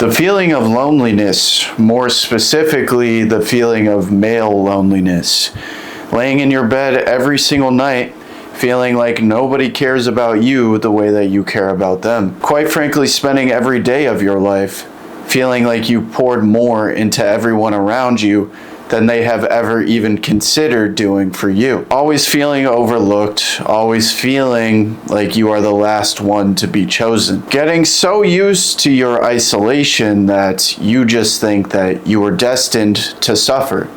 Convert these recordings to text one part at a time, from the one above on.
The feeling of loneliness, more specifically the feeling of male loneliness. Laying in your bed every single night, feeling like nobody cares about you the way that you care about them. Quite frankly, spending every day of your life feeling like you poured more into everyone around you than they have ever even considered doing for you. Always feeling overlooked, always feeling like you are the last one to be chosen. Getting so used to your isolation that you just think that you were destined to suffer,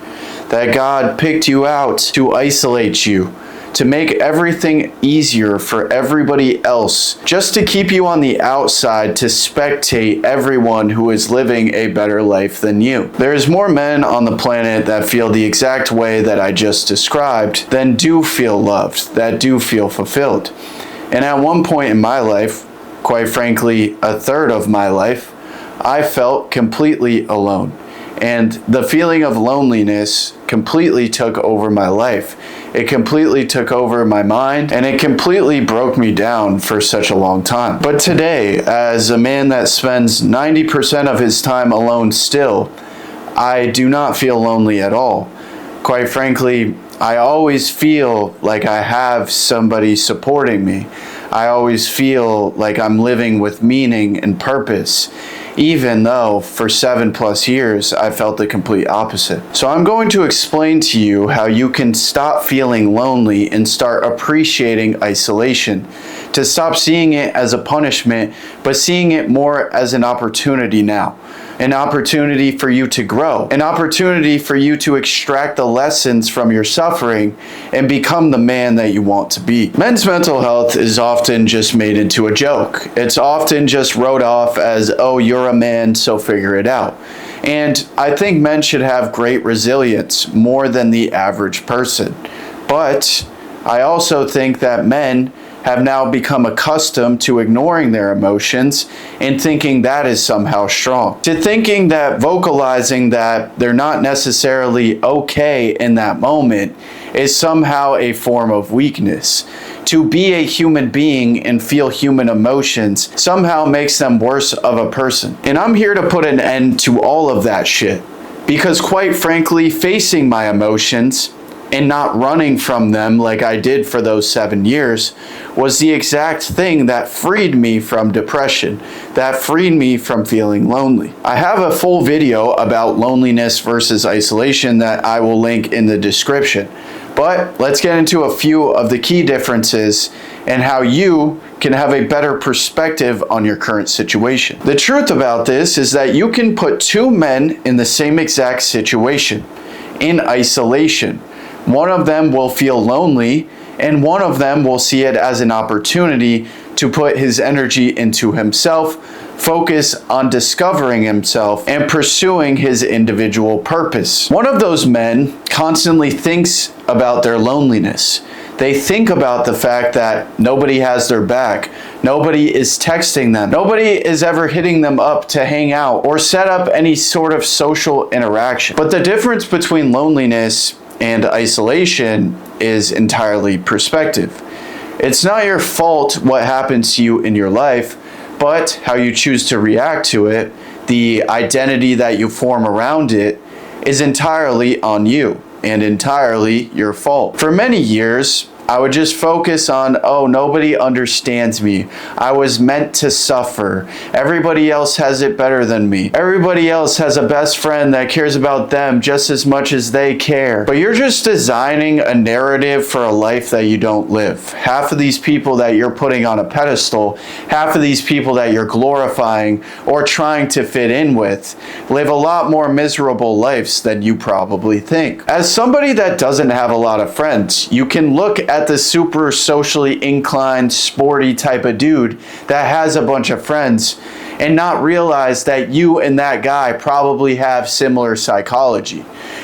that God picked you out to isolate you, to make everything easier for everybody else, just to keep you on the outside to spectate everyone who is living a better life than you. There's more men on the planet that feel the exact way that I just described than do feel loved, that do feel fulfilled. And at one point in my life, quite frankly, a third of my life, I felt completely alone. And the feeling of loneliness completely took over my life. It completely took over my mind, and it completely broke me down for such a long time. But today, as a man that spends 90% of his time alone still, I do not feel lonely at all. Quite frankly, I always feel like I have somebody supporting me. I always feel like I'm living with meaning and purpose, even though for 7+ years I felt the complete opposite. So I'm going to explain to you how you can stop feeling lonely and start appreciating isolation, to stop seeing it as a punishment, but seeing it more as an opportunity now. An opportunity for you to grow, an opportunity for you to extract the lessons from your suffering and become the man that you want to be. Men's mental health is often just made into a joke. It's often just wrote off as, oh, you're a man, so figure it out. And I think men should have great resilience, more than the average person. But I also think that men have now become accustomed to ignoring their emotions and thinking that is somehow strong. To thinking that vocalizing that they're not necessarily okay in that moment is somehow a form of weakness. To be a human being and feel human emotions somehow makes them worse of a person. And I'm here to put an end to all of that shit. Because quite frankly, facing my emotions and not running from them like I did for those 7 years was the exact thing that freed me from depression, that freed me from feeling lonely. I have a full video about loneliness versus isolation that I will link in the description. But let's get into a few of the key differences and how you can have a better perspective on your current situation. The truth about this is that you can put two men in the same exact situation, in isolation. One of them will feel lonely, and one of them will see it as an opportunity to put his energy into himself, focus on discovering himself, and pursuing his individual purpose. One of those men constantly thinks about their loneliness. They think about the fact that nobody has their back, nobody is texting them, nobody is ever hitting them up to hang out or set up any sort of social interaction. But the difference between loneliness and isolation is entirely perspective. It's not your fault what happens to you in your life, but how you choose to react to it, the identity that you form around it, is entirely on you and entirely your fault. For many years, I would just focus on, oh, nobody understands me. I was meant to suffer. Everybody else has it better than me. Everybody else has a best friend that cares about them just as much as they care. But you're just designing a narrative for a life that you don't live. Half of these people that you're putting on a pedestal, half of these people that you're glorifying or trying to fit in with, live a lot more miserable lives than you probably think. As somebody that doesn't have a lot of friends, you can look at the super socially inclined, sporty type of dude that has a bunch of friends and not realize that you and that guy probably have similar psychology.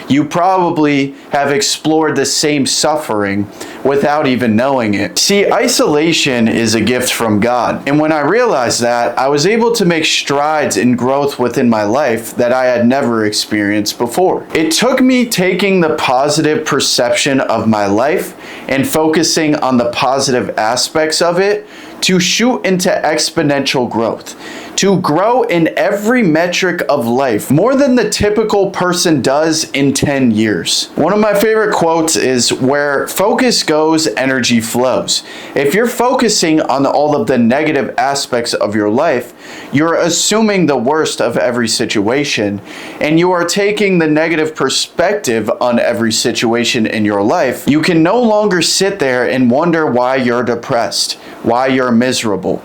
You probably have explored the same suffering without even knowing it. See, isolation is a gift from God. And when I realized that, I was able to make strides in growth within my life that I had never experienced before. It took me taking the positive perception of my life and focusing on the positive aspects of it to shoot into exponential growth, to grow in every metric of life, more than the typical person does in 10 years. One of my favorite quotes is, "Where focus goes, energy flows." If you're focusing on all of the negative aspects of your life, you're assuming the worst of every situation, and you are taking the negative perspective on every situation in your life. You can no longer sit there and wonder why you're depressed, why you're miserable.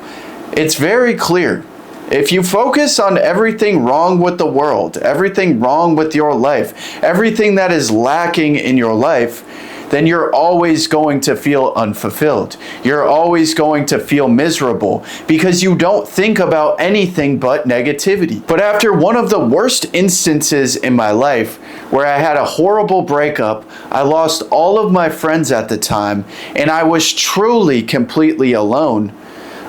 It's very clear. If you focus on everything wrong with the world, everything wrong with your life, everything that is lacking in your life, then you're always going to feel unfulfilled. You're always going to feel miserable because you don't think about anything but negativity. But after one of the worst instances in my life, where I had a horrible breakup, I lost all of my friends at the time, and I was truly completely alone,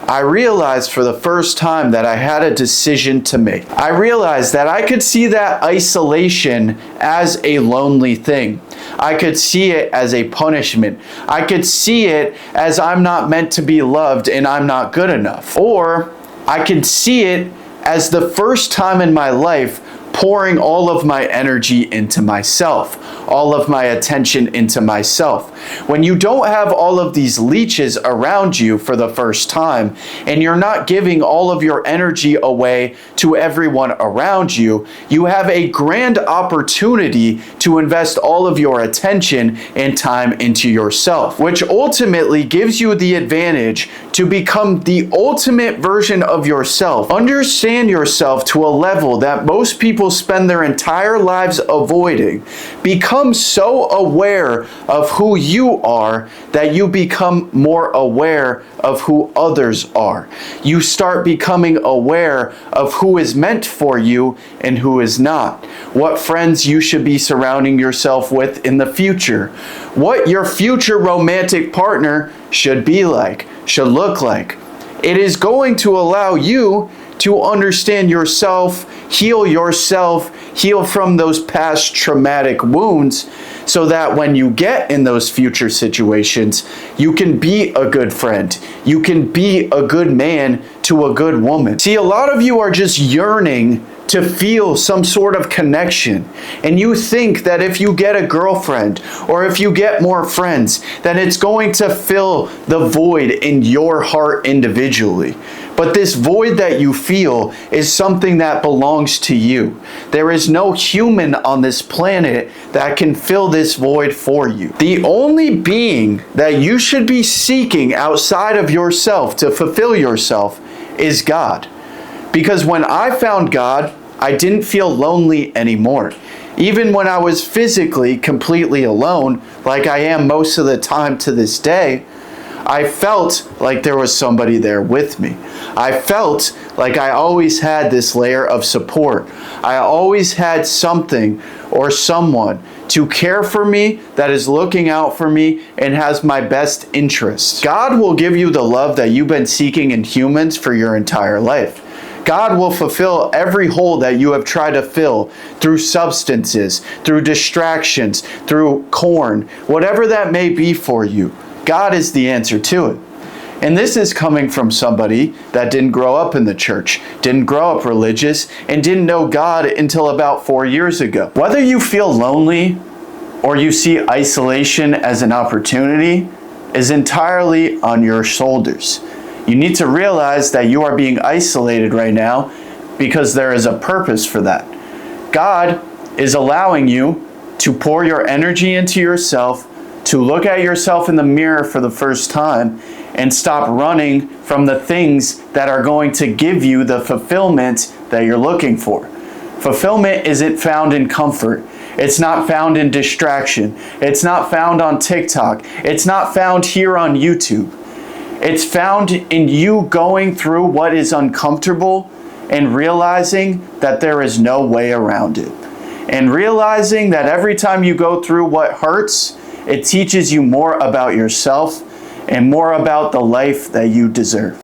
I realized for the first time that I had a decision to make. I realized that I could see that isolation as a lonely thing. I could see it as a punishment. I could see it as I'm not meant to be loved and I'm not good enough. Or I could see it as the first time in my life pouring all of my energy into myself, all of my attention into myself. When you don't have all of these leeches around you for the first time, and you're not giving all of your energy away to everyone around you, you have a grand opportunity to invest all of your attention and time into yourself, which ultimately gives you the advantage to become the ultimate version of yourself. Understand yourself to a level that most people spend their entire lives avoiding. Become so aware of who you are that you become more aware of who others are. You start becoming aware of who is meant for you and who is not. What friends you should be surrounding yourself with in the future. What your future romantic partner should be like, should look like. It is going to allow you to understand yourself, heal from those past traumatic wounds, so that when you get in those future situations, you can be a good friend. You can be a good man to a good woman. See, a lot of you are just yearning to feel some sort of connection. And you think that if you get a girlfriend or if you get more friends, then it's going to fill the void in your heart individually. But this void that you feel is something that belongs to you. There is no human on this planet that can fill this void for you. The only being that you should be seeking outside of yourself to fulfill yourself is God. Because when I found God, I didn't feel lonely anymore. Even when I was physically completely alone, like I am most of the time to this day, I felt like there was somebody there with me. I felt like I always had this layer of support. I always had something or someone to care for me, that is looking out for me and has my best interests. God will give you the love that you've been seeking in humans for your entire life. God will fulfill every hole that you have tried to fill through substances, through distractions, through corn, whatever that may be for you. God is the answer to it. And this is coming from somebody that didn't grow up in the church, didn't grow up religious, and didn't know God until about 4 years ago. Whether you feel lonely or you see isolation as an opportunity is entirely on your shoulders. You need to realize that you are being isolated right now because there is a purpose for that. God is allowing you to pour your energy into yourself, to look at yourself in the mirror for the first time, and stop running from the things that are going to give you the fulfillment that you're looking for. Fulfillment isn't found in comfort. It's not found in distraction. It's not found on TikTok. It's not found here on YouTube. It's found in you going through what is uncomfortable and realizing that there is no way around it. And realizing that every time you go through what hurts, it teaches you more about yourself and more about the life that you deserve.